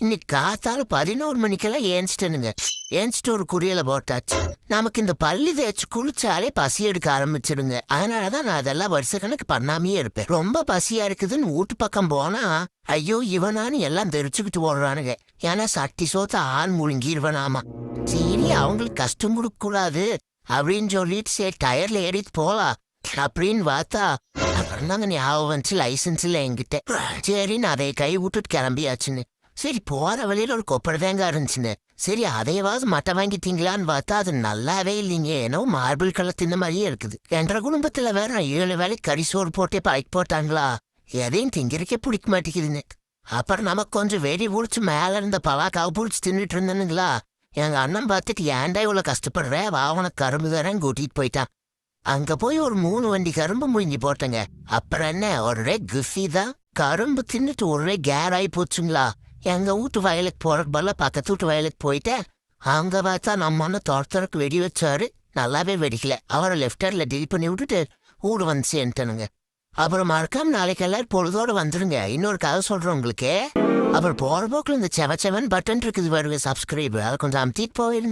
இன்னைக்கு காத்தால 11 மணிக்கெல்லாம் ஏஞ்சிட்டனுங்க. ஏஞ்சிட்டு ஒரு குறியலை போட்டாச்சு. நமக்கு இந்த பள்ளி தேய்ச்சி குளிச்சாலே பசி எடுக்க ஆரம்பிச்சிடுங்க. அதனாலதான் நான் அதெல்லாம் வருஷ கணக்கு பண்ணாமையே இருப்பேன். ரொம்ப பசியா இருக்குதுன்னு வீட்டு பக்கம் போனா ஐயோ இவனான்னு எல்லாம் தெரிச்சுக்கிட்டு ஓடுறானுங்க. ஏன்னா சட்டி சோத்த ஆள் முழுங்கிடுவனாமா. சரி அவங்களுக்கு கஷ்டம் கொடுக்க கூடாது அப்படின்னு சொல்லிட்டு சரி டயர்ல ஏறிட்டு போலாம் அப்படின்னு பார்த்தா அப்புறம் தாங்க ஞாபகம் வந்துச்சு லைசன்ஸ் இல்லை என்கிட்ட. சரின்னு அதை கை விட்டுட்டு கிளம்பியாச்சுன்னு. சரி போற வழியில ஒரு கொப்பரை தேங்காய் இருந்துச்சுன்னு சரி அதையவாது மட்டை வாங்கிட்டீங்களான்னு பார்த்தா அது நல்லாவே இல்லைங்க. ஏன்னோ மார்பிள் கலர் தின்ன மாதிரியே இருக்குது. என்ற குடும்பத்துல வேற 7 வேலை கரிசோறு போட்டே பழைக்கு போட்டாங்களா எதையும் திங்கிறக்கே பிடிக்க மாட்டேங்குதுன்னு. அப்புறம் நமக்கு கொஞ்சம் வெடி பிடிச்சி மேல இருந்த பலாக்காவை பிடிச்சி தின்னுட்டு இருந்தனுங்களா. எங்க அண்ணன் பார்த்துட்டு ஏன்டா இவ்வளவு கஷ்டப்படுற வாவன கரும்பு தரேன் கூட்டிட்டு போயிட்டான். அங்க போய் ஒரு 3 வண்டி கரும்பு முழுங்கி போட்டேங்க. அப்புறம் என்ன ஒரே குஃபி தான். கரும்பு தின்னுட்டு ஒரே கேர் ஆகி போச்சுங்களா. எங்க வீட்டு வயலுக்கு போறதுக்கு பதிலா பக்கத்து வீட்டு வயலுக்கு போயிட்டேன். அங்க பார்த்தா நம்ம அண்ணன் தோட்டத்துக்கு வெடி வச்சாரு. நல்லாவே வெடிக்கல. அவரை லெஃப்டர்ல டீல் பண்ணி விட்டுட்டு ஊடு வந்து சேர்ந்துட்டனுங்க. அப்புறம் மறக்காம நாளைக்கு எல்லாரும் பொழுதோட வந்துடுங்க. இன்னொரு கதை சொல்றேன் உங்களுக்கு. அப்புறம் போற போக்குல இந்த செவன் பட்டன் இருக்குது வருங்க சப்ஸ்கிரைப் அதை கொஞ்சம் அமுத்திட்டு போயிருங்க.